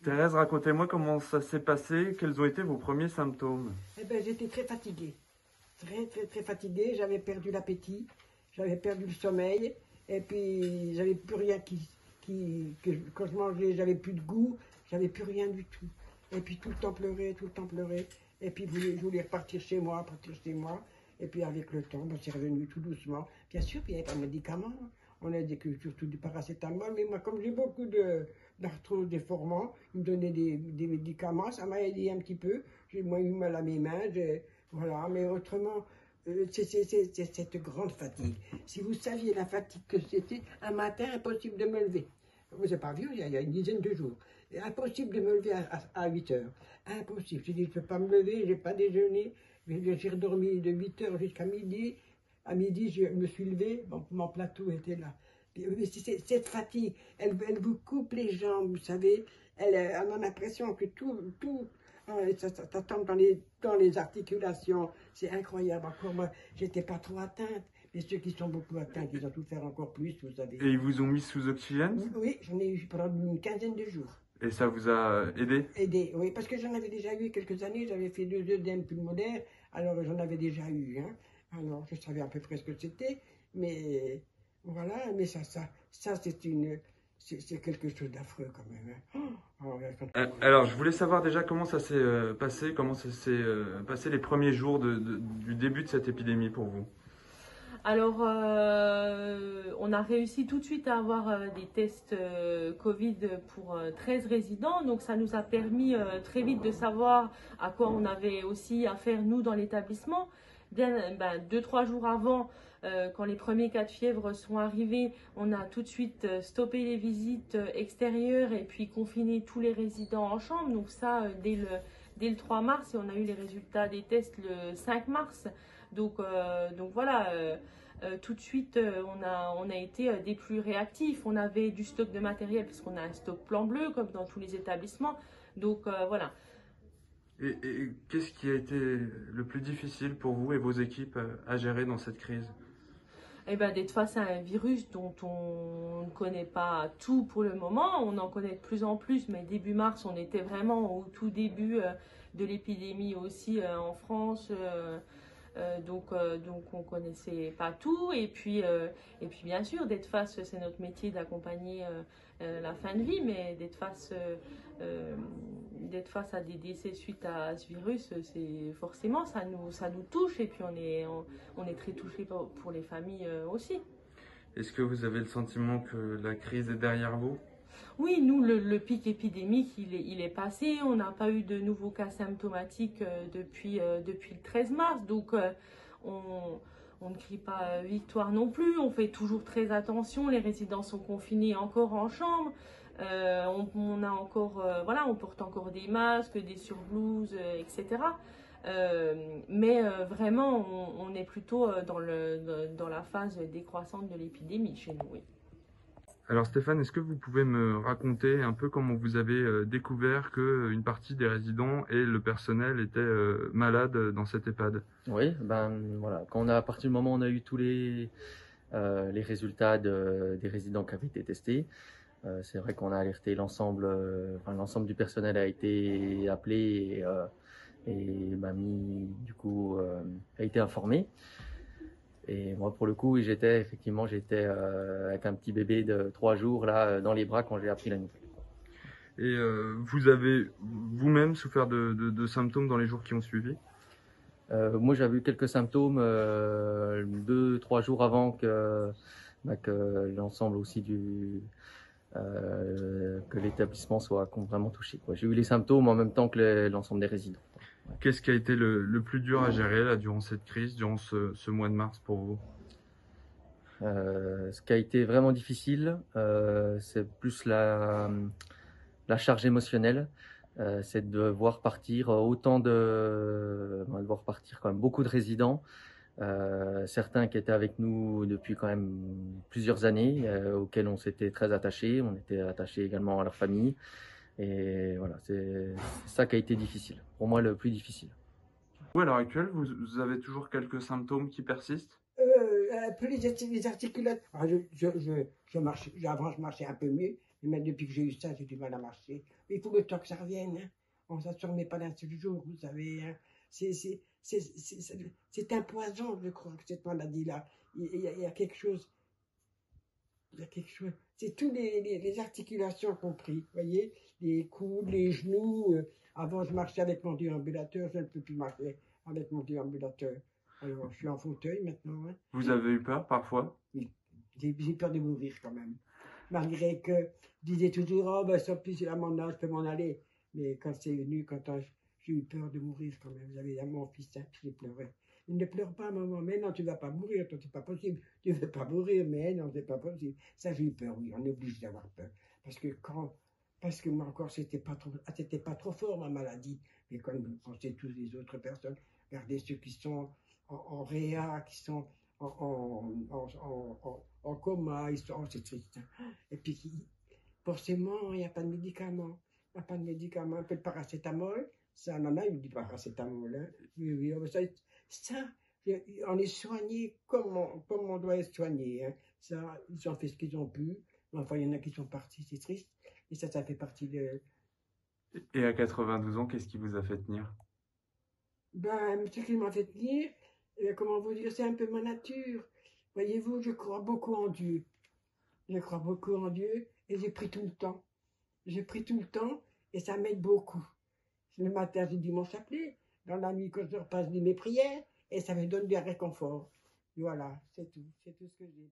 Thérèse, racontez-moi comment ça s'est passé, quels ont été vos premiers symptômes? Eh ben, j'étais très fatiguée, très fatiguée. J'avais perdu l'appétit, j'avais perdu le sommeil, et puis j'avais plus rien quand je mangeais, j'avais plus de goût, j'avais plus rien du tout. Et puis tout le temps pleurer, tout le temps pleurer. Et puis je voulais repartir chez moi, partir chez moi. Et puis avec le temps, ben, c'est revenu tout doucement. Bien sûr, puis il n'y avait pas de médicaments, hein. On a dit que surtout du paracétamol, mais moi, comme j'ai beaucoup d'arthrose déformant, ils me donnaient des médicaments, ça m'a aidé un petit peu. J'ai moins eu mal à mes mains, voilà, mais autrement, c'est cette grande fatigue. Si vous saviez la fatigue que c'était, un matin, impossible de me lever. Vous n'avez pas vu, il y a une dizaine de jours. Impossible de me lever à 8 heures. Impossible. J'ai dit, je ne peux pas me lever, je n'ai pas déjeuné. J'ai redormi de 8 heures jusqu'à midi. À midi, je me suis levé, mon plateau était là. Cette fatigue, elle vous coupe les jambes, vous savez. On a l'impression que ça tombe dans les articulations. C'est incroyable. Encore moi, j'étais pas trop atteinte. Mais ceux qui sont beaucoup atteints, ils ont tout faire encore plus, vous savez. Et ils vous ont mis sous oxygène? Oui, j'en ai eu pendant une quinzaine de jours. Et ça vous a aidé? Aidé, oui, parce que j'en avais déjà eu quelques années, j'avais fait 2 œdèmes pulmonaires, alors j'en avais déjà eu, hein. Alors je savais à peu près ce que c'était, mais voilà, mais c'est quelque chose d'affreux quand même, hein. Alors, je voulais savoir déjà comment ça s'est passé, comment ça s'est passé les premiers jours du début de cette épidémie pour vous. Alors, on a réussi tout de suite à avoir des tests Covid pour 13 résidents. Donc, ça nous a permis très vite de savoir à quoi on avait aussi affaire, nous, dans l'établissement. Bien, 2-3 jours avant, quand les premiers cas de fièvre sont arrivés, on a tout de suite stoppé les visites extérieures et puis confiné tous les résidents en chambre. Donc ça, dès le 3 mars, et on a eu les résultats des tests le 5 mars. Donc voilà, tout de suite, on a été des plus réactifs. On avait du stock de matériel parce qu'on a un stock plan bleu, comme dans tous les établissements. Donc voilà. Et qu'est-ce qui a été le plus difficile pour vous et vos équipes à gérer dans cette crise? Eh ben, d'être face à un virus dont on ne connaît pas tout pour le moment. On en connaît de plus en plus, mais début mars, on était vraiment au tout début de l'épidémie aussi en France. Donc on connaissait pas tout. Et puis bien sûr, d'être face, c'est notre métier d'accompagner la fin de vie, mais d'être face à des décès suite à ce virus, c'est forcément, ça nous touche. Et puis on est très touché pour les familles aussi. Est-ce que vous avez le sentiment que la crise est derrière vous? Oui, nous, le pic épidémique, il est passé. On n'a pas eu de nouveaux cas symptomatiques depuis le 13 mars. Donc, on ne crie pas victoire non plus. On fait toujours très attention. Les résidents sont confinés encore en chambre. On a encore, voilà, on porte encore des masques, des surblouses, etc. Mais vraiment, on est plutôt dans la phase décroissante de l'épidémie chez nous, oui. Alors Stéphane, est-ce que vous pouvez me raconter un peu comment vous avez découvert qu'une partie des résidents et le personnel étaient malades dans cette EHPAD? Oui, voilà, à partir du moment où on a eu tous les résultats des résidents qui avaient été testés, c'est vrai qu'on a alerté l'ensemble du personnel a été appelé a été informé. Et moi, pour le coup, j'étais avec un petit bébé de 3 jours là dans les bras quand j'ai appris la nouvelle. Et vous avez vous-même souffert de symptômes dans les jours qui ont suivi? Moi, j'avais eu quelques symptômes 2-3 jours avant que l'ensemble aussi que l'établissement soit vraiment touché, quoi. J'ai eu les symptômes en même temps que l'ensemble des résidents. Qu'est-ce qui a été le plus dur à gérer là, durant cette crise, durant ce mois de mars pour vous? Ce qui a été vraiment difficile, c'est plus la charge émotionnelle. C'est de voir partir voir partir quand même beaucoup de résidents. Certains qui étaient avec nous depuis quand même plusieurs années, auxquels on s'était très attachés. On était attachés également à leur famille. Et voilà, c'est ça qui a été difficile. Pour moi, le plus difficile. Vous, à l'heure actuelle, vous avez toujours quelques symptômes qui persistent? Un peu les articulations. Avant, je marchais un peu mieux, mais depuis que j'ai eu ça, j'ai du mal à marcher. Il faut le temps que ça revienne. Hein. On ne se remet pas d'un seul jour, vous savez. Hein. C'est un poison, je crois, que cette maladie-là. Il y a quelque chose. Il y a quelque chose. C'est tous les articulations compris. Vous voyez, les coudes, les genoux. Avant, je marchais avec mon déambulateur. Je ne peux plus marcher avec mon déambulateur. Alors, je suis en fauteuil maintenant. Hein. Vous avez eu peur parfois? Oui. J'ai peur de mourir quand même. Malgré que je disais toujours, oh, ben, ça, plus à mon âge, je peux m'en aller. Mais quand c'est venu, j'ai eu peur de mourir quand même. J'avais mon fils, hein, j'ai pleuré. Il ne pleure pas, maman. Mais non, tu ne vas pas mourir, toi, c'est pas possible. Tu ne veux pas mourir, mais non, c'est pas possible. Ça, j'ai eu peur, oui, on est obligé d'avoir peur. Parce que moi encore, c'était pas trop fort, ma maladie. Mais quand on sait tous les autres personnes, regardez ceux qui sont en réa, qui sont en coma, c'est triste. Et puis, forcément, il n'y a pas de médicaments. Il n'y a pas de médicaments. Un peu de paracétamol, ça, on en a eu du paracétamol. Hein. Oui, ça, on est soigné comme on doit être soigné. Hein. Ça, ils ont fait ce qu'ils ont pu. Enfin, il y en a qui sont partis, c'est triste. Et ça fait partie de... Et à 92 ans, qu'est-ce qui vous a fait tenir? Ben, ce qui m'a fait tenir, comment vous dire, c'est un peu ma nature. Voyez-vous, je crois beaucoup en Dieu. Je crois beaucoup en Dieu et j'ai pris tout le temps. J'ai pris tout le temps et ça m'aide beaucoup. Le matin, je dis mon chapelet. Dans la nuit, quand je repasse, je dis mes prières et ça me donne du réconfort. Voilà, c'est tout ce que j'ai.